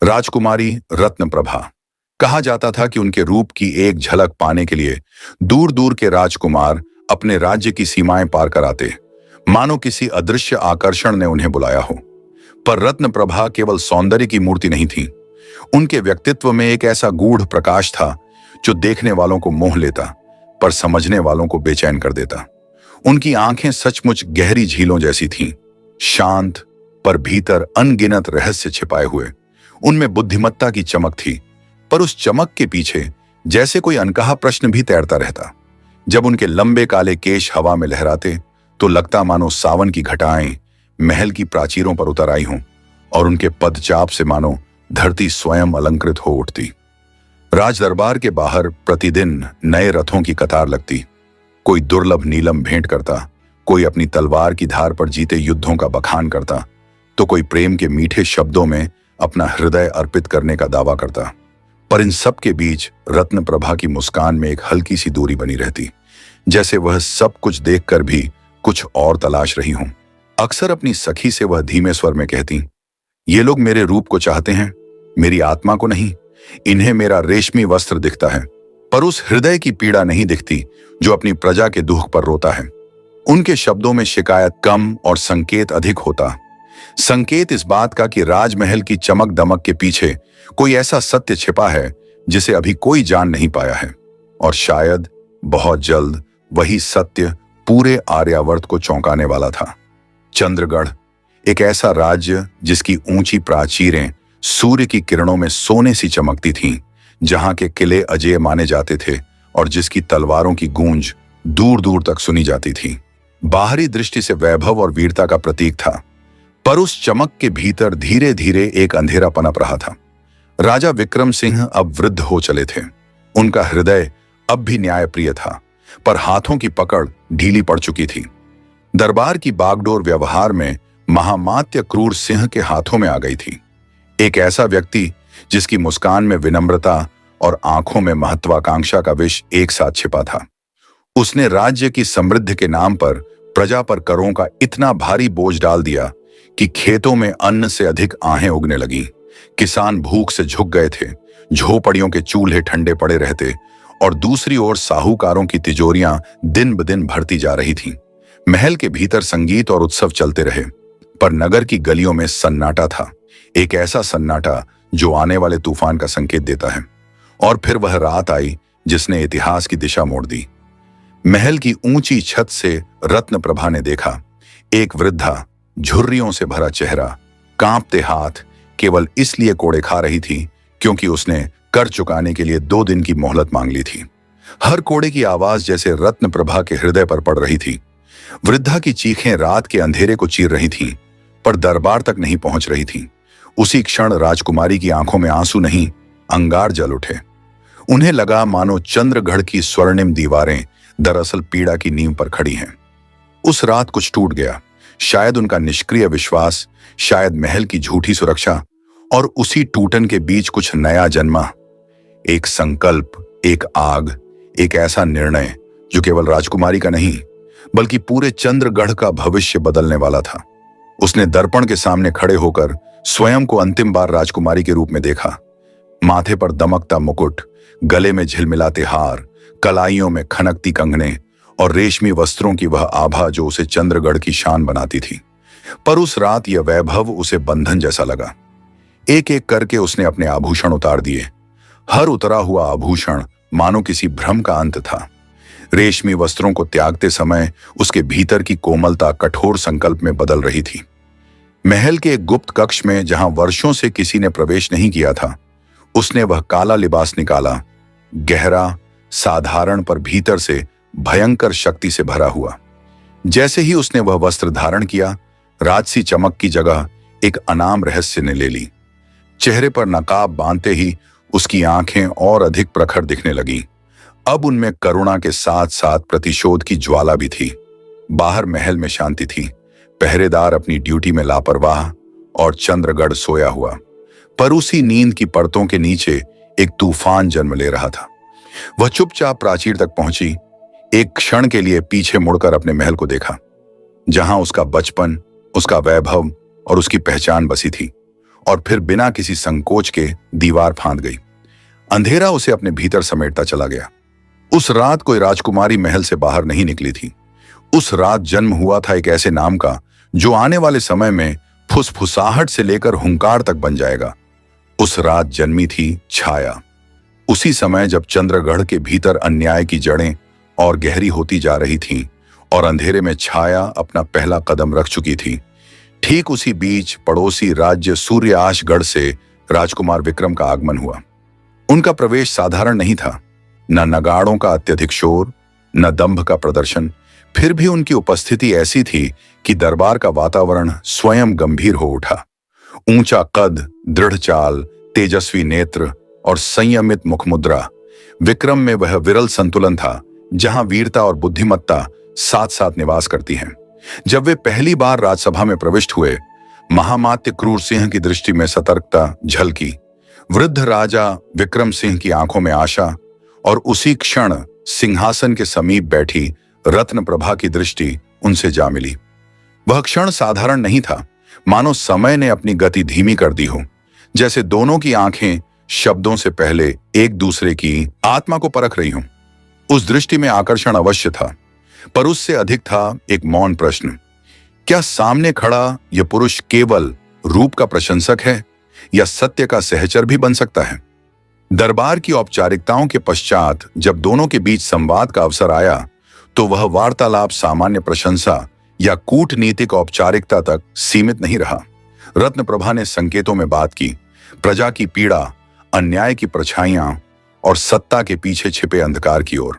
राजकुमारी रत्नप्रभा। कहा जाता था कि उनके रूप की एक झलक पाने के लिए दूर दूर के राजकुमार अपने राज्य की सीमाएं पार कर आते, मानो किसी अदृश्य आकर्षण ने उन्हें बुलाया हो। पर रत्नप्रभा केवल सौंदर्य की मूर्ति नहीं थी। उनके व्यक्तित्व में एक ऐसा गूढ़ प्रकाश था जो देखने वालों को मोह लेता, पर समझने वालों को बेचैन कर देता। उनकी आंखें सचमुच गहरी झीलों जैसी थीं, शांत पर भीतर अनगिनत रहस्य छिपाए हुए। उनमें बुद्धिमत्ता की चमक थी, पर उस चमक के पीछे जैसे कोई अनकहा प्रश्न भी तैरता रहता। जब उनके लंबे काले केश हवा में लहराते तो लगता मानो सावन की घटाएं महल की प्राचीरों पर उतर आई हों, और उनके पदचाप से मानो धरती स्वयं अलंकृत हो उठती। राजदरबार के बाहर प्रतिदिन नए रथों की कतार लगती। कोई दुर्लभ नीलम भेंट करता, कोई अपनी तलवार की धार पर जीते युद्धों का बखान करता, तो कोई प्रेम के मीठे शब्दों में अपना हृदय अर्पित करने का दावा करता। पर इन सब के बीच रत्नप्रभा की मुस्कान में एक हल्की सी दूरी बनी रहती, जैसे वह सब कुछ देखकर भी कुछ और तलाश रही हूं। अक्सर अपनी सखी से वह धीमे स्वर में कहती, ये लोग मेरे रूप को चाहते हैं, मेरी आत्मा को नहीं। इन्हें मेरा रेशमी वस्त्र दिखता है, पर उस हृदय की पीड़ा नहीं दिखती जो अपनी प्रजा के दुख पर रोता है। उनके शब्दों में शिकायत कम और संकेत अधिक होता। संकेत इस बात का कि राजमहल की चमक दमक के पीछे कोई ऐसा सत्य छिपा है जिसे अभी कोई जान नहीं पाया है, और शायद बहुत जल्द वही सत्य पूरे आर्यावर्त को चौंकाने वाला था। चंद्रगढ़, एक ऐसा राज्य जिसकी ऊंची प्राचीरें सूर्य की किरणों में सोने सी चमकती थीं, जहां के किले अजेय माने जाते थे और जिसकी तलवारों की गूंज दूर दूर तक सुनी जाती थी। बाहरी दृष्टि से वैभव और वीरता का प्रतीक था, पर उस चमक के भीतर धीरे धीरे एक अंधेरा पनप रहा था। राजा विक्रम सिंह अब वृद्ध हो चले थे। उनका हृदय अब भी न्यायप्रिय था, पर हाथों की पकड़ ढीली पड़ चुकी थी। दरबार की बागडोर व्यवहार में महामात्य क्रूर सिंह के हाथों में आ गई थी। एक ऐसा व्यक्ति जिसकी मुस्कान में विनम्रता और आंखों में महत्वाकांक्षा का विष एक साथ छिपा था। उसने राज्य की समृद्धि के नाम पर प्रजा पर करों का इतना भारी बोझ डाल दिया कि खेतों में अन्न से अधिक आहें उगने लगीं। किसान भूख से झुक गए थे, झोपड़ियों के चूल्हे ठंडे पड़े रहते, और दूसरी ओर साहूकारों की तिजोरियां दिन ब दिन भरती जा रही थीं। महल के भीतर संगीत और उत्सव चलते रहे, पर नगर की गलियों में सन्नाटा था, एक ऐसा सन्नाटा जो आने वाले तूफान का संकेत देता है। और फिर वह रात आई जिसने इतिहास की दिशा मोड़ दी। महल की ऊंची छत से रत्नप्रभा ने देखा एक वृद्धा, झुर्रियों से भरा चेहरा, कांपते हाथ, केवल इसलिए कोड़े खा रही थी क्योंकि उसने कर चुकाने के लिए 2 दिन की मोहलत मांग ली थी। हर कोड़े की आवाज जैसे रत्नप्रभा के हृदय पर पड़ रही थी। वृद्धा की चीखें रात के अंधेरे को चीर रही थीं, पर दरबार तक नहीं पहुंच रही थीं। उसी क्षण राजकुमारी की आंखों में आंसू नहीं, अंगार जल उठे। उन्हें लगा मानो चंद्रगढ़ की स्वर्णिम दीवारें दरअसल पीड़ा की नींव पर खड़ी हैं। उस रात कुछ टूट गया, शायद उनका निष्क्रिय विश्वास, शायद महल की झूठी सुरक्षा, और उसी टूटन के बीच कुछ नया जन्मा। एक संकल्प, एक आग, एक ऐसा निर्णय जो केवल राजकुमारी का नहीं बल्कि पूरे चंद्रगढ़ का भविष्य बदलने वाला था। उसने दर्पण के सामने खड़े होकर स्वयं को अंतिम बार राजकुमारी के रूप में देखा। माथे पर दमकता मुकुट, गले में झिलमिलाते हार, कलाइयों में खनकती कंगने और रेशमी वस्त्रों की वह आभा जो उसे चंद्रगढ़ की शान बनाती थी। पर उस रात यह वैभव उसे बंधन जैसा लगा। एक एक करके उसने अपने आभूषण उतार दिए। हर उतरा हुआ आभूषण मानो किसी भ्रम का अंत था। रेशमी वस्त्रों को त्यागते समय उसके भीतर की कोमलता कठोर संकल्प में बदल रही थी। महल के एक गुप्त कक्ष में, जहां वर्षों से किसी ने प्रवेश नहीं किया था, उसने वह काला लिबास निकाला, गहरा, साधारण, पर भीतर से भयंकर शक्ति से भरा हुआ। जैसे ही उसने वह वस्त्र धारण किया, राजसी चमक की जगह एक अनाम रहस्य ने ले ली। चेहरे पर नकाब बांधते ही उसकी आंखें और अधिक प्रखर दिखने लगीं। अब उनमें करुणा के साथ साथ प्रतिशोध की ज्वाला भी थी। बाहर महल में शांति थी, पहरेदार अपनी ड्यूटी में लापरवाह, और चंद्रगढ़ सोया हुआ। पर उसी नींद की परतों के नीचे एक तूफान जन्म ले रहा था। वह चुपचाप प्राचीर तक पहुंची, एक क्षण के लिए पीछे मुड़कर अपने महल को देखा, जहां उसका बचपन, उसका वैभव और उसकी पहचान बसी थी। और फिर बिना किसी संकोच के दीवार फांद गई। अंधेरा उसे अपने भीतर समेटता चला गया। उस रात कोई राजकुमारी महल से बाहर नहीं निकली थी। उस रात जन्म हुआ था एक ऐसे नाम का जो आने वाले समय में फुसफुसाहट से लेकर हुंकार तक बन जाएगा। उस रात जन्मी थी छाया। उसी समय जब चंद्रगढ़ के भीतर अन्याय की जड़ें और गहरी होती जा रही थीं और अंधेरे में छाया अपना पहला कदम रख चुकी थी, ठीक उसी बीच पड़ोसी राज्य सूर्याशगढ़ से राजकुमार विक्रम का आगमन हुआ। उनका प्रवेश साधारण नहीं था, न नगाड़ों का अत्यधिक शोर, न दंभ का प्रदर्शन। फिर भी उनकी उपस्थिति ऐसी थी कि दरबार का वातावरण स्वयं गंभीर हो उठा। ऊंचा कद, दृढ़ चाल, तेजस्वी नेत्र और संयमित मुखमुद्रा, विक्रम में वह विरल संतुलन था जहां वीरता और बुद्धिमत्ता साथ साथ निवास करती हैं। जब वे पहली बार राजसभा में प्रविष्ट हुए, महामात्य क्रूर सिंह की दृष्टि में सतर्कता झलकी। वृद्ध राजा विक्रम सिंह की आंखों में आशा, और उसी क्षण सिंहासन के समीप बैठी रत्न प्रभा की दृष्टि उनसे जा मिली। वह क्षण साधारण नहीं था, मानो समय ने अपनी गति धीमी कर दी हो, जैसे दोनों की आंखें शब्दों से पहले एक दूसरे की आत्मा को परख रही हों। उस दृष्टि में आकर्षण अवश्य था, पर उससे अधिक था एक मौन प्रश्न। क्या सामने खड़ा यह पुरुष केवल रूप का प्रशंसक है या सत्य का सहचर भी बन सकता है? दरबार की औपचारिकताओं के पश्चात जब दोनों के बीच संवाद का अवसर आया, तो वह वार्तालाप सामान्य प्रशंसा या कूटनीतिक औपचारिकता तक सीमित नहीं रहा। रत्न प्रभा ने संकेतों में बात की, प्रजा की पीड़ा, अन्याय की परछाइयां और सत्ता के पीछे छिपे अंधकार की ओर।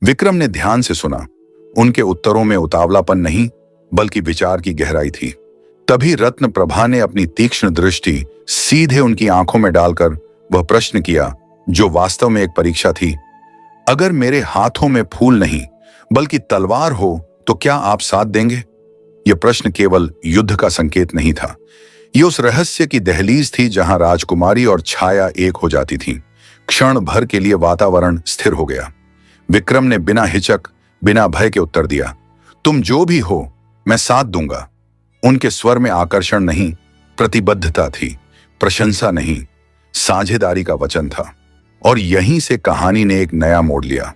विक्रम ने ध्यान से सुना। उनके उत्तरों में उतावलापन नहीं, बल्कि विचार की गहराई थी। तभी रत्न प्रभा ने अपनी तीक्ष्ण दृष्टि सीधे उनकी आंखों में डालकर वह प्रश्न किया जो वास्तव में एक परीक्षा थी। अगर मेरे हाथों में फूल नहीं बल्कि तलवार हो तो क्या आप साथ देंगे? यह प्रश्न केवल युद्ध का संकेत नहीं था, यह उस रहस्य की दहलीज थी जहां राजकुमारी और छाया एक हो जाती थीं। क्षण भर के लिए वातावरण स्थिर हो गया। विक्रम ने बिना हिचक, बिना भय के उत्तर दिया, तुम जो भी हो मैं साथ दूंगा। उनके स्वर में आकर्षण नहीं, प्रतिबद्धता थी, प्रशंसा नहीं, साझेदारी का वचन था। और यहीं से कहानी ने एक नया मोड़ लिया।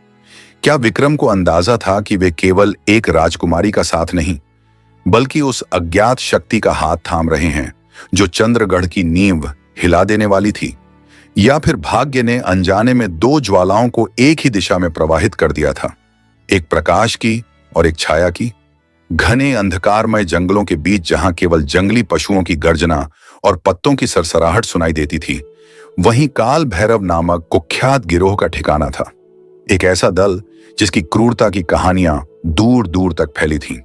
क्या विक्रम को अंदाजा था कि वे केवल एक राजकुमारी का साथ नहीं, बल्कि उस अज्ञात शक्ति का हाथ थाम रहे हैं जो चंद्रगढ़ की नींव हिला देने वाली थी? या फिर भाग्य ने अनजाने में दो ज्वालाओं को एक ही दिशा में प्रवाहित कर दिया था, एक प्रकाश की और एक छाया की? घने अंधकारमय जंगलों के बीच जहां केवल जंगली पशुओं की गर्जना और पत्तों की सरसराहट सुनाई देती थी, वहीं काल भैरव नामक कुख्यात गिरोह का ठिकाना था। एक ऐसा दल जिसकी क्रूरता की कहानियां दूर दूर तक फैली थीं।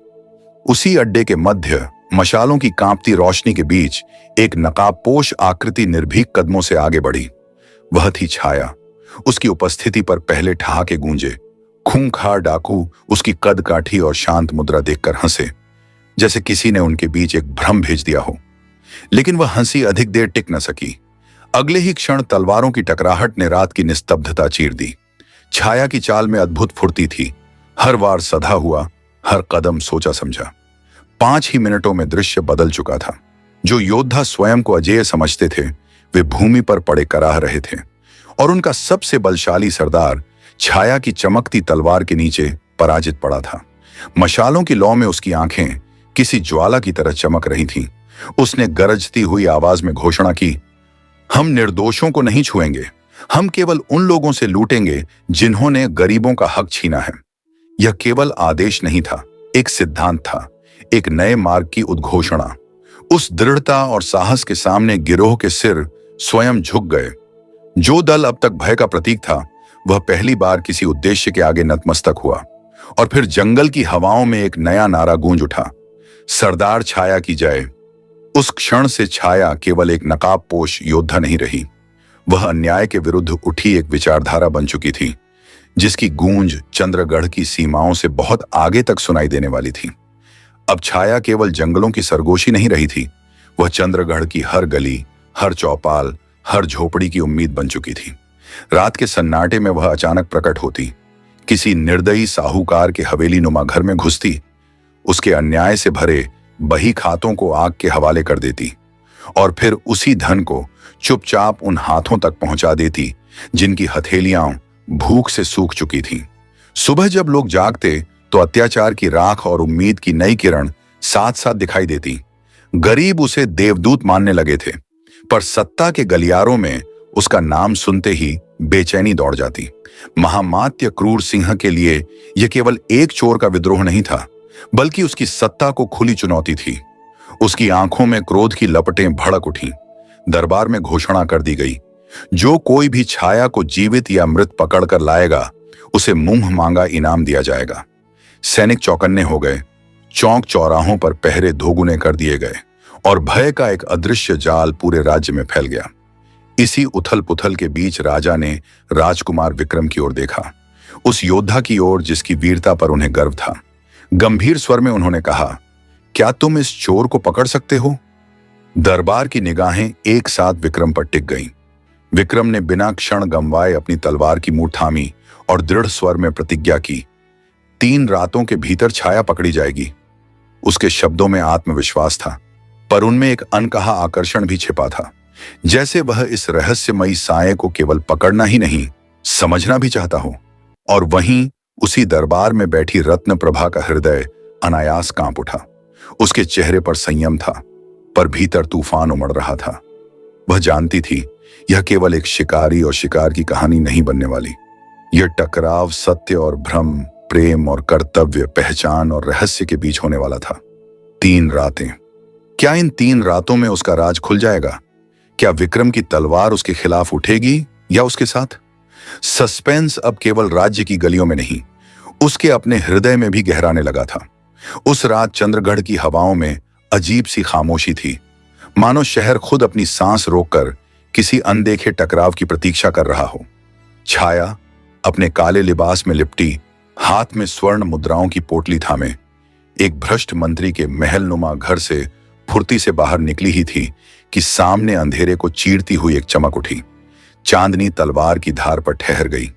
उसी अड्डे के मध्य मशालों की कांपती रोशनी के बीच एक नकाबपोश आकृति निर्भीक कदमों से आगे बढ़ी। वह थी छाया। उसकी उपस्थिति पर पहले ठहाके गूंजे। खूंखार डाकू उसकी कद काठी और शांत मुद्रा देखकर हंसे, जैसे किसी ने उनके बीच एक भ्रम भेज दिया हो। लेकिन वह हंसी अधिक देर टिक न सकी। अगले ही क्षण तलवारों की टकराहट ने रात की निस्तब्धता चीर दी। छाया की चाल में अद्भुत फुर्ती थी। हर वार सधा हुआ, हर कदम सोचा समझा। 5 ही मिनटों में दृश्य बदल चुका था। जो योद्धा स्वयं को अजेय समझते थे, वे भूमि पर पड़े कराह रहे थे, और उनका सबसे बलशाली सरदार छाया की चमकती तलवार के नीचे पराजित पड़ा था। मशालों की लौ में उसकी आंखें किसी ज्वाला की तरह चमक रही थीं। उसने गरजती हुई आवाज में घोषणा की, हम निर्दोषों को नहीं छुएंगे, हम केवल उन लोगों से लूटेंगे जिन्होंने गरीबों का हक छीना है। यह केवल आदेश नहीं था, एक सिद्धांत था, एक नए मार्ग की उद्घोषणा। उस दृढ़ता और साहस के सामने गिरोह के सिर स्वयं झुक गए। जो दल अब तक भय का प्रतीक था, वह पहली बार किसी उद्देश्य के आगे नतमस्तक हुआ। और फिर जंगल की हवाओं में एक नया नारा गूंज उठा, सरदार छाया की जय। उस क्षण से छाया केवल एक नकाबपोश योद्धा नहीं रही, वह अन्याय के विरुद्ध उठी एक विचारधारा बन चुकी थी, जिसकी गूंज चंद्रगढ़ की सीमाओं से बहुत आगे तक सुनाई देने वाली थी। अब छाया केवल जंगलों की सरगोशी नहीं रही थी, वह चंद्रगढ़ की हर गली, हर चौपाल, हर झोपड़ी की उम्मीद बन चुकी थी। रात के सन्नाटे में वह अचानक प्रकट होती, किसी निर्दयी साहूकार के हवेली नुमा घर में घुसती, उसके अन्याय से भरे बही खातों को आग के हवाले कर देती, और फिर उसी धन को चुपचाप उन हाथों तक पहुंचा देती जिनकी हथेलियां भूख से सूख चुकी थीं। सुबह जब लोग जागते तो अत्याचार की राख और उम्मीद की नई किरण साथ साथ दिखाई देती। गरीब उसे देवदूत मानने लगे थे, पर सत्ता के गलियारों में उसका नाम सुनते ही बेचैनी दौड़ जाती। महामात्य क्रूर सिंह के लिए यह केवल एक चोर का विद्रोह नहीं था, बल्कि उसकी सत्ता को खुली चुनौती थी। उसकी आंखों में क्रोध की लपटें भड़क उठीं। दरबार में घोषणा कर दी गई, जो कोई भी छाया को जीवित या मृत पकड़कर लाएगा उसे मुंह मांगा इनाम दिया जाएगा। सैनिक चौकन्ने हो गए। चौक चौराहों पर पहरे दोगुने कर दिए गए और भय का एक अदृश्य जाल पूरे राज्य में फैल गया। इसी उथल पुथल के बीच राजा ने राजकुमार विक्रम की ओर देखा, उस योद्धा की ओर जिसकी वीरता पर उन्हें गर्व था। गंभीर स्वर में उन्होंने कहा, क्या तुम इस चोर को पकड़ सकते हो? दरबार की निगाहें एक साथ विक्रम पर टिक गईं। विक्रम ने बिना क्षण गंवाए अपनी तलवार की मुठ थामी और दृढ़ स्वर में प्रतिज्ञा की, 3 रातों के भीतर छाया पकड़ी जाएगी। उसके शब्दों में आत्मविश्वास था, पर उनमें एक अनकहा आकर्षण भी छिपा था, जैसे वह इस रहस्यमयी साये को केवल पकड़ना ही नहीं, समझना भी चाहता हो। और वहीं उसी दरबार में बैठी रत्न प्रभा का हृदय अनायास कांप उठा। उसके चेहरे पर संयम था, पर भीतर तूफान उमड़ रहा था। वह जानती थी यह केवल एक शिकारी और शिकार की कहानी नहीं बनने वाली। यह टकराव सत्य और भ्रम, प्रेम और कर्तव्य, पहचान और रहस्य के बीच होने वाला था। 3 रातें। क्या इन 3 रातों में उसका राज खुल जाएगा? क्या विक्रम की तलवार उसके खिलाफ उठेगी या उसके साथ? सस्पेंस अब केवल राज्य की गलियों में नहीं, उसके अपने हृदय में भी गहराने लगा था। उस रात चंद्रगढ़ की हवाओं में अजीब सी खामोशी थी, मानो शहर खुद अपनी सांस रोककर किसी अनदेखे टकराव की प्रतीक्षा कर रहा हो। छाया अपने काले लिबास में लिपटी, हाथ में स्वर्ण मुद्राओं की पोटली थामे, एक भ्रष्ट मंत्री के महलनुमा घर से फुर्ती से बाहर निकली ही थी कि सामने अंधेरे को चीरती हुई एक चमक उठी। चांदनी तलवार की धार पर ठहर गई।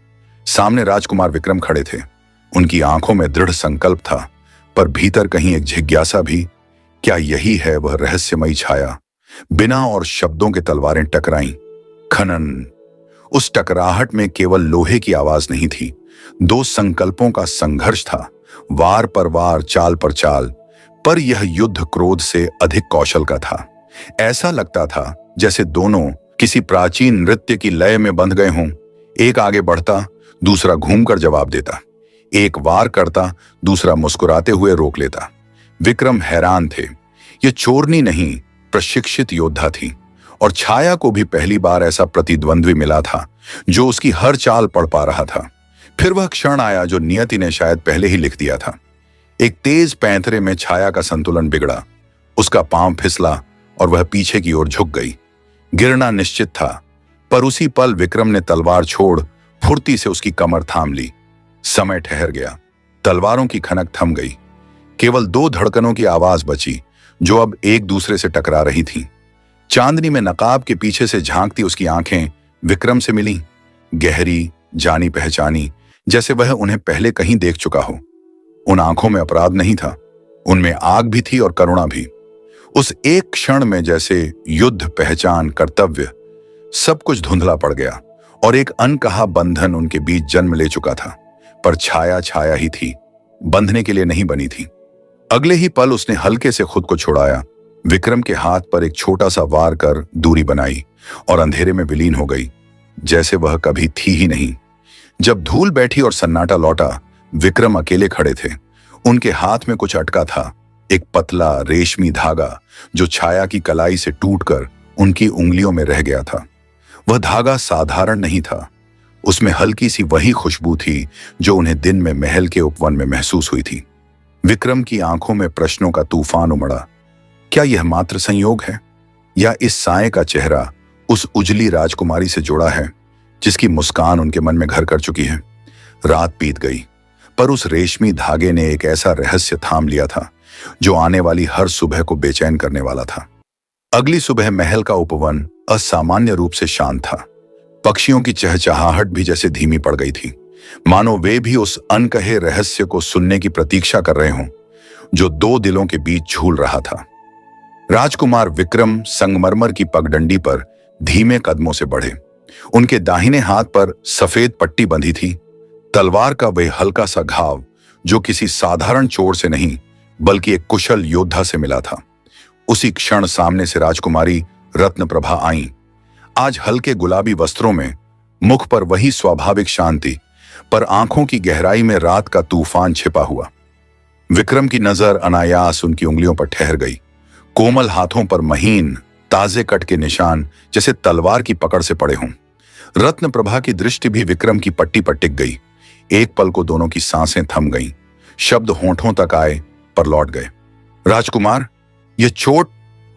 सामने राजकुमार विक्रम खड़े थे। उनकी आंखों में दृढ़ संकल्प था, पर भीतर कहीं एक जिज्ञासा भी। क्या यही है वह रहस्यमयी छाया? बिना और शब्दों के तलवारें टकराईं। खनन। उस टकराहट में केवल लोहे की आवाज नहीं थी, 2 संकल्पों का संघर्ष था, वार पर वार, चाल पर चाल। पर यह युद्ध क्रोध से अधिक कौशल का था। ऐसा लगता था जैसे दोनों किसी प्राचीन नृत्य की लय में बंध गए हों। एक आगे बढ़ता, दूसरा घूमकर जवाब देता। एक वार करता, दूसरा मुस्कुराते हुए रोक लेता। विक्रम हैरान थे। यह चोरनी नहीं, प्रशिक्षित योद्धा थी। और छाया को भी पहली बार ऐसा प्रतिद्वंद्वी मिला था जो उसकी हर चाल पढ़ पा रहा था। फिर वह क्षण आया जो नियति ने शायद पहले ही लिख दिया था। एक तेज पैंतरे में छाया का संतुलन बिगड़ा। उसका पांव फिसला और वह पीछे की ओर झुक गई। गिरना निश्चित था, पर उसी पल विक्रम ने तलवार छोड़ फुर्ती से उसकी कमर थाम ली। समय ठहर गया। तलवारों की खनक थम गई। केवल 2 धड़कनों की आवाज बची, जो अब एक दूसरे से टकरा रही थीं। चांदनी में नकाब के पीछे से झांकती उसकी आंखें विक्रम से मिलीं, गहरी, जानी पहचानी, जैसे वह उन्हें पहले कहीं देख चुका हो। उन आंखों में अपराध नहीं था, उनमें आग भी थी और करुणा भी। उस एक क्षण में जैसे युद्ध, पहचान, कर्तव्य, सब कुछ धुंधला पड़ गया और एक अनकहा बंधन उनके बीच जन्म ले चुका था। पर छाया छाया ही थी, बंधने के लिए नहीं बनी थी। अगले ही पल उसने हल्के से खुद को छुड़ाया, विक्रम के हाथ पर एक छोटा सा वार कर दूरी बनाई और अंधेरे में विलीन हो गई, जैसे वह कभी थी ही नहीं। जब धूल बैठी और सन्नाटा लौटा, विक्रम अकेले खड़े थे। उनके हाथ में कुछ अटका था, एक पतला रेशमी धागा जो छाया की कलाई से टूटकर उनकी उंगलियों में रह गया था। वह धागा साधारण नहीं था, उसमें हल्की सी वही खुशबू थी जो उन्हें दिन में महल के उपवन में महसूस हुई थी। विक्रम की आंखों में प्रश्नों का तूफान उमड़ा। क्या यह मात्र संयोग है, या इस साये का चेहरा उस उजली राजकुमारी से जुड़ा है जिसकी मुस्कान उनके मन में घर कर चुकी है? रात बीत गई, पर उस रेशमी धागे ने एक ऐसा रहस्य थाम लिया था जो आने वाली हर सुबह को बेचैन करने वाला था। अगली सुबह महल का उपवन असामान्य रूप से शांत था। पक्षियों की चहचहाहट भी जैसे धीमी पड़ गई थी, मानो वे भी उस अनकहे रहस्य को सुनने की प्रतीक्षा कर रहे हों जो 2 दिलों के बीच झूल रहा था। राजकुमार विक्रम संगमरमर की पगडंडी पर धीमे कदमों से बढ़े। उनके दाहिने हाथ पर सफेद पट्टी बंधी थी। तलवार का वह हल्का सा घाव जो किसी साधारण चोट से नहीं बल्कि एक कुशल योद्धा से मिला था। उसी क्षण सामने से राजकुमारी रत्नप्रभा आईं। आज हल्के गुलाबी वस्त्रों में, मुख पर वही स्वाभाविक शांति, पर आंखों की गहराई में रात का तूफान छिपा हुआ। विक्रम की नजर अनायास उनकी उंगलियों पर ठहर गई। कोमल हाथों पर महीन ताजे कट के निशान जैसे तलवार की पकड़ से पड़े हों। रत्नप्रभा की दृष्टि भी विक्रम की पट्टी पर टिक गई। एक पल को दोनों की सांसें थम गईं। शब्द होंठों तक आए पर लौट गए। राजकुमार, यह चोट?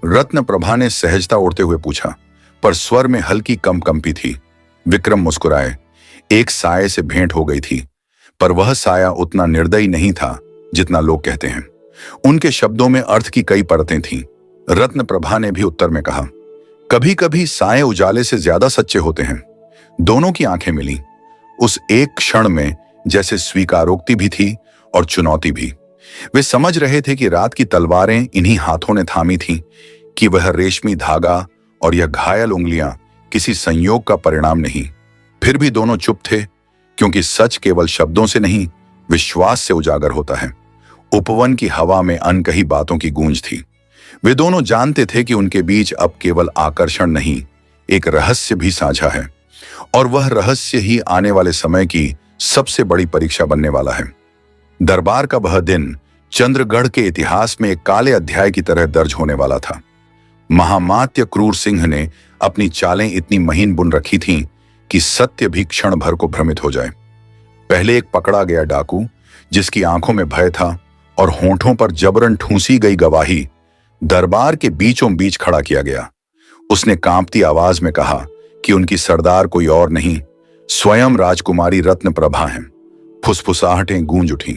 रत्नप्रभा ने सहजता उड़ते हुए पूछा, पर स्वर में हल्की कंपी थी। विक्रम मुस्कुराए। एक साये से भेंट हो गई थी, पर वह साया उतना निर्दयी नहीं था जितना लोग कहते हैं। उनके शब्दों में अर्थ की कई परतें थीं। रत्नप्रभा ने भी उत्तर में कहा, कभी कभी साये उजाले से ज्यादा सच्चे होते हैं। दोनों की आंखें मिली। उस एक क्षण में जैसे स्वीकारोक्ति भी थी और चुनौती भी। वे समझ रहे थे कि रात की तलवारें इन्हीं हाथों ने थामी थीं, कि वह रेशमी धागा और यह घायल उंगलियां किसी संयोग का परिणाम नहीं। फिर भी दोनों चुप थे, क्योंकि सच केवल शब्दों से नहीं, विश्वास से उजागर होता है। उपवन की हवा में अनकही बातों की गूंज थी। वे दोनों जानते थे कि उनके बीच अब केवल आकर्षण नहीं, एक रहस्य भी साझा है, और वह रहस्य ही आने वाले समय की सबसे बड़ी परीक्षा बनने वाला है। दरबार का वह दिन चंद्रगढ़ के इतिहास में एक काले अध्याय की तरह दर्ज होने वाला था। महामात्य क्रूर सिंह ने अपनी चालें इतनी महीन बुन रखी थीं कि सत्य भी क्षण भर को भ्रमित हो जाए। पहले एक पकड़ा गया डाकू, जिसकी आंखों में भय था और होंठों पर जबरन ठूंसी गई गवाही, दरबार के बीचों बीच खड़ा किया गया। उसने कांपती आवाज में कहा कि उनकी सरदार कोई और नहीं, स्वयं राजकुमारी रत्नप्रभा हैं। फुसफुसाहटें गूंज उठीं।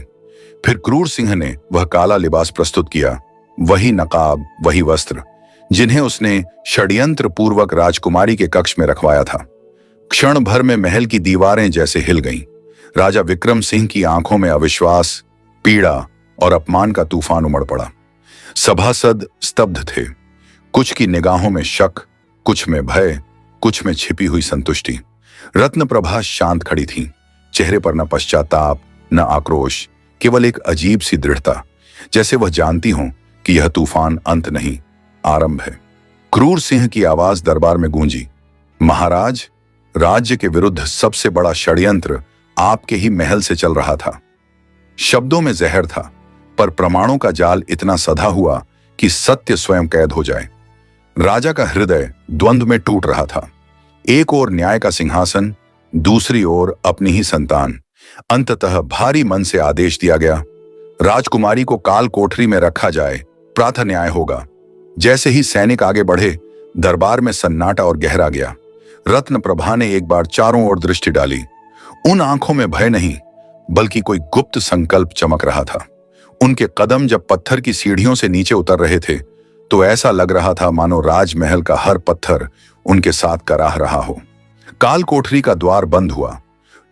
फिर क्रूर सिंह ने वह काला लिबास प्रस्तुत किया, वही नकाब, वही वस्त्र, जिन्हें उसने षड्यंत्र पूर्वक राजकुमारी के कक्ष में रखवाया था। क्षण भर में महल की दीवारें जैसे हिल गईं। राजा विक्रम सिंह की आंखों में अविश्वास, पीड़ा और अपमान का तूफान उमड़ पड़ा। सभासद स्तब्ध थे। कुछ की निगाहों में शक, कुछ में भय, कुछ में छिपी हुई संतुष्टि। रत्नप्रभा शांत खड़ी थी। चेहरे पर न पश्चाताप, न आक्रोश, केवल एक अजीब सी दृढ़ता, जैसे वह जानती हों कि यह तूफान अंत नहीं, आरंभ है। क्रूर सिंह की आवाज दरबार में गूंजी, महाराज, राज्य के विरुद्ध सबसे बड़ा षड्यंत्र आपके ही महल से चल रहा था। शब्दों में जहर था, पर प्रमाणों का जाल इतना सधा हुआ कि सत्य स्वयं कैद हो जाए। राजा का हृदय द्वंद्व में टूट रहा था। एक ओर न्याय का सिंहासन, दूसरी ओर अपनी ही संतान। अंततः भारी मन से आदेश दिया गया, राजकुमारी को काल कोठरी में रखा जाए, प्रातः न्याय होगा। जैसे ही सैनिक आगे बढ़े, दरबार में सन्नाटा और गहरा गया। रत्नप्रभा ने एक बार चारों ओर दृष्टि डाली। उन आंखों में भय नहीं, बल्कि कोई गुप्त संकल्प चमक रहा था। उनके कदम जब पत्थर की सीढ़ियों से नीचे उतर रहे थे, तो ऐसा लग रहा था मानो राजमहल का हर पत्थर उनके साथ कराह रहा हो। काल कोठरी का द्वार बंद हुआ।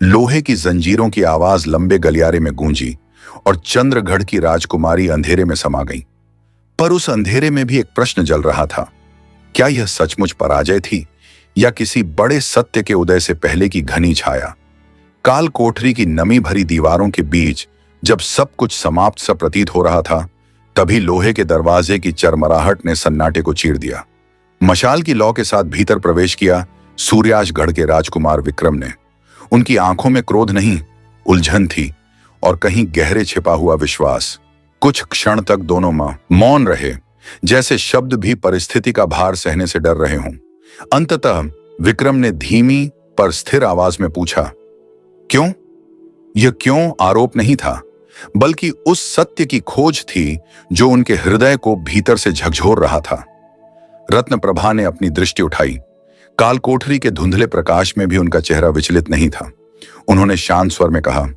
लोहे की जंजीरों की आवाज लंबे गलियारे में गूंजी और चंद्रगढ़ की राजकुमारी अंधेरे में समा गई। पर उस अंधेरे में भी एक प्रश्न जल रहा था, क्या यह सचमुच पराजय थी या किसी बड़े सत्य के उदय से पहले की घनी छाया? काल कोठरी की नमी भरी दीवारों के बीच जब सब कुछ समाप्त सा प्रतीत हो रहा था, तभी लोहे के दरवाजे की चरमराहट ने सन्नाटे को चीर दिया। मशाल की लौ के साथ भीतर प्रवेश किया सूर्याशगढ़ के राजकुमार विक्रम ने। उनकी आंखों में क्रोध नहीं, उलझन थी और कहीं गहरे छिपा हुआ विश्वास। कुछ क्षण तक दोनों मौन रहे, जैसे शब्द भी परिस्थिति का भार सहने से डर रहे हों। अंततः विक्रम ने धीमी पर स्थिर आवाज में पूछा, क्यों? यह क्यों आरोप नहीं था, बल्कि उस सत्य की खोज थी जो उनके हृदय को भीतर से झकझोर रहा था। रत्नप्रभा ने अपनी दृष्टि उठाई। कालकोठरी के धुंधले प्रकाश में भी उनका चेहरा विचलित नहीं था। उन्होंने शांत स्वर में कहा,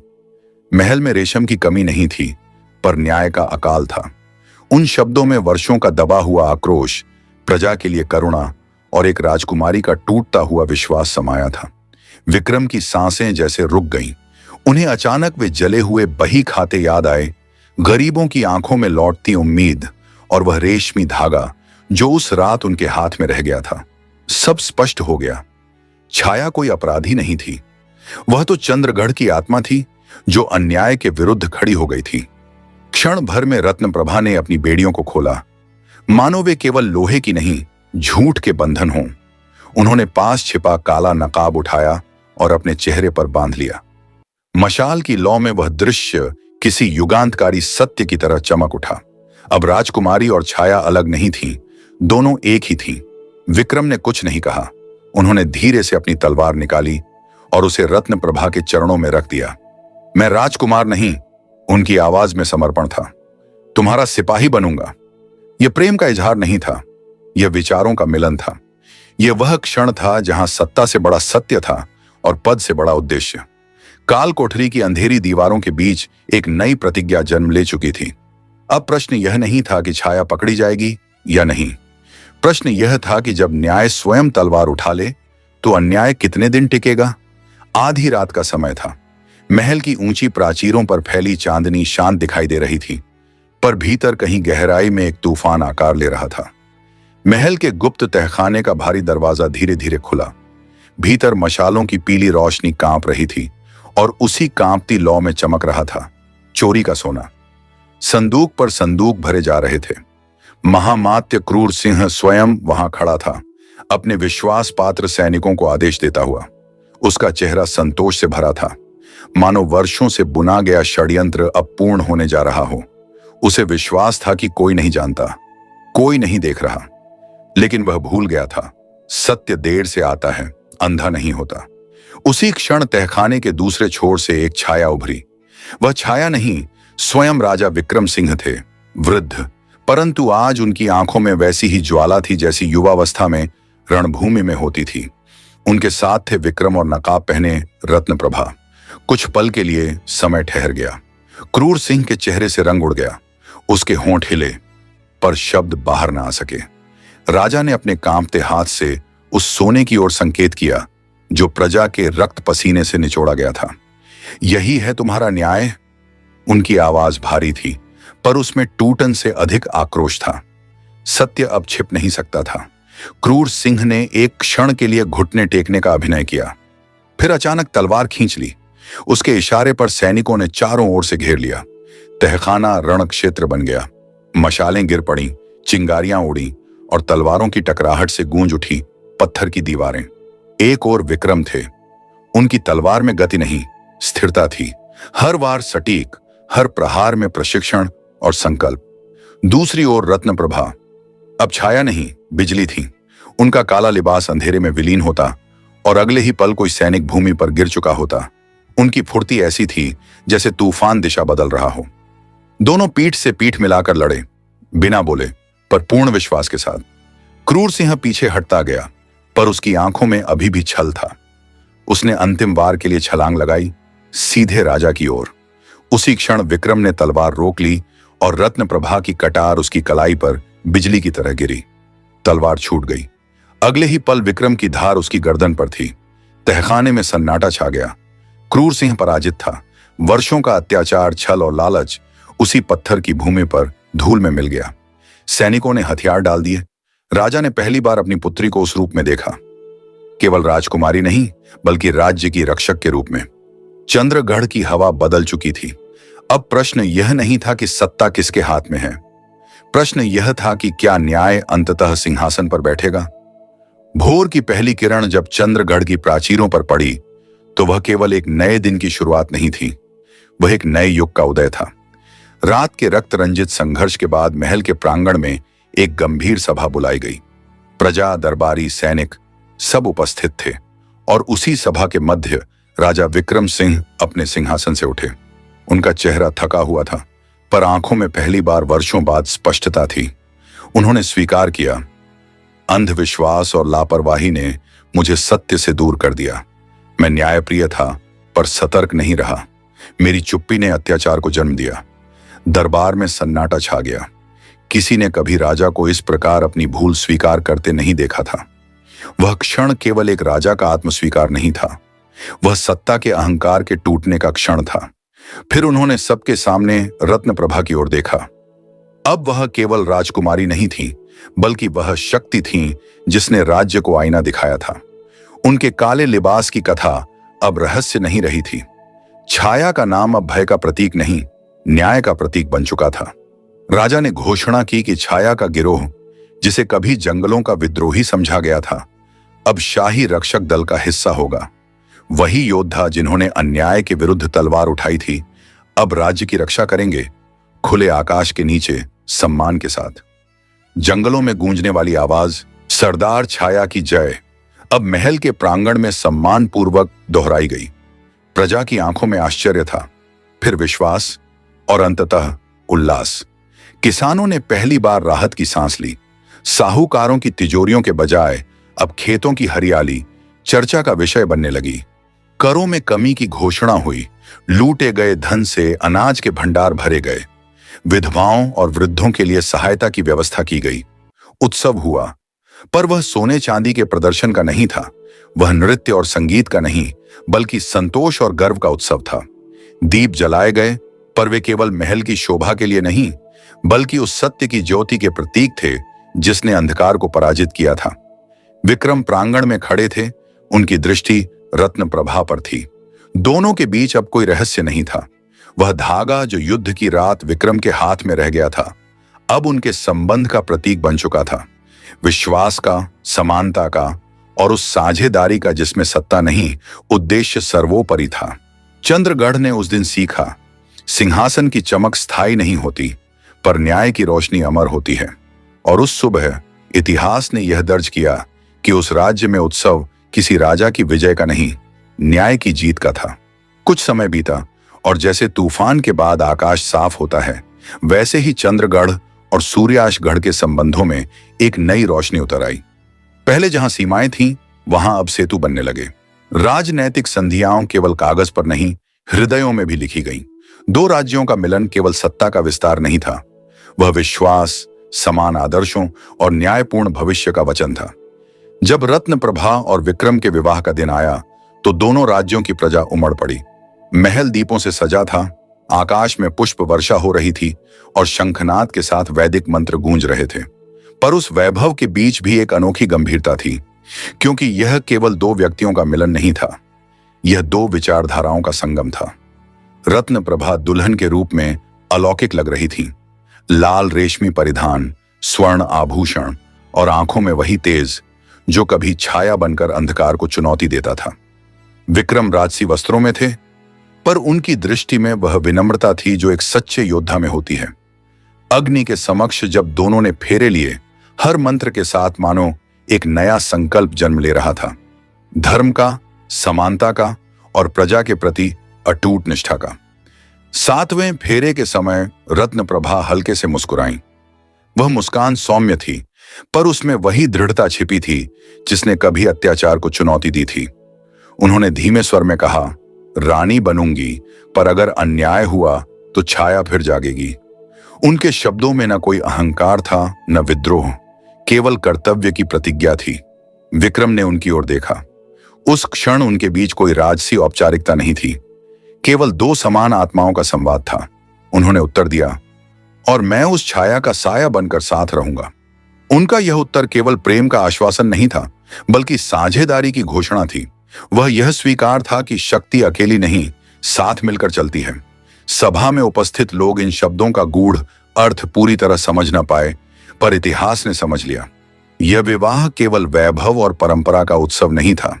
महल में रेशम की कमी नहीं थी, पर न्याय का अकाल था। उन शब्दों में वर्षों का दबा हुआ आक्रोश, प्रजा के लिए करुणा और एक राजकुमारी का टूटता हुआ विश्वास समाया था। विक्रम की सांसें जैसे रुक गईं। उन्हें अचानक वे जले हुए बही खाते याद आए, गरीबों की आंखों में लौटती उम्मीद और वह रेशमी धागा जो उस रात उनके हाथ में रह गया था। सब स्पष्ट हो गया। छाया कोई अपराधी नहीं थी, वह तो चंद्रगढ़ की आत्मा थी जो अन्याय के विरुद्ध खड़ी हो गई थी। क्षण भर में रत्नप्रभा ने अपनी बेड़ियों को खोला, मानो वे केवल लोहे की नहीं, झूठ के बंधन हों। उन्होंने पास छिपा काला नकाब उठाया और अपने चेहरे पर बांध लिया। मशाल की लौ में वह दृश्य किसी युगांतकारी सत्य की तरह चमक उठा। अब राजकुमारी और छाया अलग नहीं थीं, दोनों एक ही थीं। विक्रम ने कुछ नहीं कहा। उन्होंने धीरे से अपनी तलवार निकाली और उसे रत्नप्रभा के चरणों में रख दिया। मैं राजकुमार नहीं, उनकी आवाज में समर्पण था, तुम्हारा सिपाही बनूंगा। यह प्रेम का इजहार नहीं था, यह विचारों का मिलन था। यह वह क्षण था जहां सत्ता से बड़ा सत्य था और पद से बड़ा उद्देश्य। काल कोठरी की अंधेरी दीवारों के बीच एक नई प्रतिज्ञा जन्म ले चुकी थी। अब प्रश्न यह नहीं था कि छाया पकड़ी जाएगी या नहीं। प्रश्न यह था कि जब न्याय स्वयं तलवार उठा ले तो अन्याय कितने दिन टिकेगा। आधी रात का समय था। महल की ऊंची प्राचीरों पर फैली चांदनी शांत दिखाई दे रही थी, पर भीतर कहीं गहराई में एक तूफान आकार ले रहा था। महल के गुप्त तहखाने का भारी दरवाजा धीरे धीरे खुला। भीतर मशालों की पीली रोशनी कांप रही थी और उसी कांपती लौ में चमक रहा था चोरी का सोना। संदूक पर संदूक भरे जा रहे थे। महामात्य क्रूर सिंह स्वयं वहां खड़ा था, अपने विश्वास पात्र सैनिकों को आदेश देता हुआ। उसका चेहरा संतोष से भरा था, मानो वर्षों से बुना गया षड्यंत्र अब पूर्ण होने जा रहा हो। उसे विश्वास था कि कोई नहीं जानता, कोई नहीं देख रहा। लेकिन वह भूल गया था, सत्य देर से आता है, अंधा नहीं होता। उसी क्षण तहखाने के दूसरे छोर से एक छाया उभरी। वह छाया नहीं, स्वयं राजा विक्रम सिंह थे, वृद्ध, परंतु आज उनकी आंखों में वैसी ही ज्वाला थी जैसी युवावस्था में रणभूमि में होती थी। उनके साथ थे विक्रम और नकाब पहने रत्नप्रभा। कुछ पल के लिए समय ठहर गया। क्रूर सिंह के चेहरे से रंग उड़ गया। उसके होंठ हिले, पर शब्द बाहर ना आ सके। राजा ने अपने कांपते हाथ से उस सोने की ओर संकेत किया जो प्रजा के रक्त पसीने से निचोड़ा गया था। यही है तुम्हारा न्याय? उनकी आवाज भारी थी, पर उसमें टूटन से अधिक आक्रोश था। सत्य अब छिप नहीं सकता था। क्रूर सिंह ने एक क्षण के लिए घुटने टेकने का अभिनय किया, फिर अचानक तलवार खींच ली। उसके इशारे पर सैनिकों ने चारों ओर से घेर लिया। तहखाना रण क्षेत्र बन गया। मशालें गिर पड़ी, चिंगारियां उड़ी और तलवारों की टकराहट से गूंज उठी पत्थर की दीवारें। एक ओर विक्रम थे। उनकी तलवार में गति नहीं, स्थिरता थी। हर वार सटीक, हर प्रहार में प्रशिक्षण और संकल्प। दूसरी ओर रत्नप्रभा अब छाया नहीं, बिजली थी। उनका काला लिबास अंधेरे में विलीन होता और अगले ही पल कोई सैनिक भूमि पर गिर चुका होता। उनकी फुर्ती ऐसी थी जैसे तूफान दिशा बदल रहा हो। दोनों पीठ से पीठ मिलाकर लड़े, बिना बोले पर पूर्ण विश्वास के साथ। क्रूर सिंह पीछे हटता गया, पर उसकी आंखों में अभी भी छल था। उसने अंतिम वार के लिए छलांग लगाई, सीधे राजा की ओर। उसी क्षण विक्रम ने तलवार रोक ली और रत्नप्रभा की कटार उसकी कलाई पर बिजली की तरह गिरी। तलवार छूट गई। अगले ही पल विक्रम की धार उसकी गर्दन पर थी। तहखाने में सन्नाटा छा गया। क्रूर सिंह पराजित था। वर्षों का अत्याचार, छल और लालच उसी पत्थर की भूमि पर धूल में मिल गया। सैनिकों ने हथियार डाल दिए। राजा ने पहली बार अपनी पुत्री को उस रूप में देखा, केवल राजकुमारी नहीं बल्कि राज्य की रक्षक के रूप में। चंद्रगढ़ की हवा बदल चुकी थी। अब प्रश्न यह नहीं था कि सत्ता किसके हाथ में है। प्रश्न यह था कि क्या न्याय अंततः सिंहासन पर बैठेगा। भोर की पहली किरण जब चंद्रगढ़ की प्राचीरों पर पड़ी तो वह केवल एक नए दिन की शुरुआत नहीं थी, वह एक नए युग का उदय था। रात के रक्त रंजित संघर्ष के बाद महल के प्रांगण में एक गंभीर सभा बुलाई गई। प्रजा, दरबारी, सैनिक सब उपस्थित थे और उसी सभा के मध्य राजा विक्रम सिंह अपने सिंहासन से उठे। उनका चेहरा थका हुआ था, पर आंखों में पहली बार वर्षों बाद स्पष्टता थी। उन्होंने स्वीकार किया, अंधविश्वास और लापरवाही ने मुझे सत्य से दूर कर दिया। मैं न्यायप्रिय था पर सतर्क नहीं रहा। मेरी चुप्पी ने अत्याचार को जन्म दिया। दरबार में सन्नाटा छा गया। किसी ने कभी राजा को इस प्रकार अपनी भूल स्वीकार करते नहीं देखा था। वह क्षण केवल एक राजा का आत्मस्वीकार नहीं था, वह सत्ता के अहंकार के टूटने का क्षण था। फिर उन्होंने सबके सामने रत्नप्रभा की ओर देखा। अब वह केवल राजकुमारी नहीं थी, बल्कि वह शक्ति थी जिसने राज्य को आईना दिखाया था। उनके काले लिबास की कथा अब रहस्य नहीं रही थी। छाया का नाम अब भय का प्रतीक नहीं, न्याय का प्रतीक बन चुका था। राजा ने घोषणा की कि छाया का गिरोह, जिसे कभी जंगलों का विद्रोही समझा गया था, अब शाही रक्षक दल का हिस्सा होगा। वही योद्धा जिन्होंने अन्याय के विरुद्ध तलवार उठाई थी, अब राज्य की रक्षा करेंगे, खुले आकाश के नीचे, सम्मान के साथ। जंगलों में गूंजने वाली आवाज, सरदार छाया की जय, अब महल के प्रांगण में सम्मान पूर्वक दोहराई गई। प्रजा की आंखों में आश्चर्य था, फिर विश्वास और अंततः उल्लास। किसानों ने पहली बार राहत की सांस ली। साहूकारों की तिजोरियों के बजाय अब खेतों की हरियाली चर्चा का विषय बनने लगी। करों में कमी की घोषणा हुई, लूटे गए धन से अनाज के भंडार भरे गए, विधवाओं और वृद्धों के लिए सहायता की व्यवस्था की गई। उत्सव हुआ, पर वह सोने चांदी के प्रदर्शन का नहीं था, वह नृत्य और संगीत का नहीं, बल्कि संतोष और गर्व का उत्सव था। दीप जलाए गए, पर वे केवल महल की शोभा के लिए नहीं, बल्कि उस सत्य की ज्योति के प्रतीक थे जिसने अंधकार को पराजित किया था। विक्रम प्रांगण में खड़े थे, उनकी दृष्टि रत्न प्रभा पर थी। दोनों के बीच अब कोई रहस्य नहीं था। वह धागा जो युद्ध की रात विक्रम के हाथ में रह गया था, अब उनके संबंध का प्रतीक बन चुका था। विश्वास का, समानता का और उस साझेदारी का जिसमें सत्ता नहीं, उद्देश्य सर्वोपरि था। चंद्रगढ़ ने उस दिन सीखा, सिंहासन की चमक स्थायी नहीं होती, पर न्याय की रोशनी अमर होती है। और उस सुबह इतिहास ने यह दर्ज किया कि उस राज्य में उत्सव किसी राजा की विजय का नहीं, न्याय की जीत का था। कुछ समय बीता और जैसे तूफान के बाद आकाश साफ होता है, वैसे ही चंद्रगढ़ और सूर्याशगढ़ के संबंधों में एक नई रोशनी उतर आई। पहले जहां सीमाएं थीं, वहां अब सेतु बनने लगे। राजनैतिक संधियां केवल कागज पर नहीं, हृदयों में भी लिखी गईं। दो राज्यों का मिलन केवल सत्ता का विस्तार नहीं था, वह विश्वास, समान आदर्शों और न्यायपूर्ण भविष्य का वचन था। जब रत्न प्रभा और विक्रम के विवाह का दिन आया, तो दोनों राज्यों की प्रजा उमड़ पड़ी। महल दीपों से सजा था, आकाश में पुष्प वर्षा हो रही थी और शंखनाद के साथ वैदिक मंत्र गूंज रहे थे। पर उस वैभव के बीच भी एक अनोखी गंभीरता थी, क्योंकि यह केवल दो व्यक्तियों का मिलन नहीं था, यह दो विचारधाराओं का संगम था। रत्न प्रभा दुल्हन के रूप में अलौकिक लग रही थी। लाल रेशमी परिधान, स्वर्ण आभूषण और आंखों में वही तेज जो कभी छाया बनकर अंधकार को चुनौती देता था। विक्रम राजसी वस्त्रों में थे, पर उनकी दृष्टि में वह विनम्रता थी जो एक सच्चे योद्धा में होती है। अग्नि के समक्ष जब दोनों ने फेरे लिए, हर मंत्र के साथ मानो एक नया संकल्प जन्म ले रहा था, धर्म का, समानता का और प्रजा के प्रति अटूट निष्ठा का। 7वें फेरे के समय रत्न प्रभा हल्के से मुस्कुराई। वह मुस्कान सौम्य थी, पर उसमें वही दृढ़ता छिपी थी जिसने कभी अत्याचार को चुनौती दी थी। उन्होंने धीमे स्वर में कहा, रानी बनूंगी, पर अगर अन्याय हुआ तो छाया फिर जागेगी। उनके शब्दों में न कोई अहंकार था, न विद्रोह, केवल कर्तव्य की प्रतिज्ञा थी। विक्रम ने उनकी ओर देखा। उस क्षण उनके बीच कोई राजसी औपचारिकता नहीं थी, केवल दो समान आत्माओं का संवाद था। उन्होंने उत्तर दिया, और मैं उस छाया का साया बनकर साथ रहूंगा। उनका यह उत्तर केवल प्रेम का आश्वासन नहीं था, बल्कि साझेदारी की घोषणा थी। वह यह स्वीकार था कि शक्ति अकेली नहीं, साथ मिलकर चलती है। सभा में उपस्थित लोग इन शब्दों का गूढ़ अर्थ पूरी तरह समझ न पाए, पर इतिहास ने समझ लिया। यह विवाह केवल वैभव और परंपरा का उत्सव नहीं था,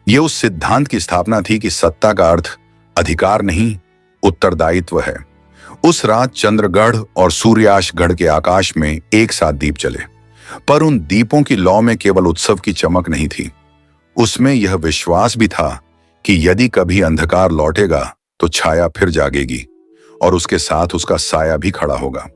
यह उस सिद्धांत की स्थापना थी कि सत्ता का अर्थ अधिकार नहीं, उत्तरदायित्व है। उस रात चंद्रगढ़ और सूर्याशगढ़ के आकाश में एक साथ दीप जले, पर उन दीपों की लौ में केवल उत्सव की चमक नहीं थी, उसमें यह विश्वास भी था कि यदि कभी अंधकार लौटेगा तो छाया फिर जागेगी और उसके साथ उसका साया भी खड़ा होगा।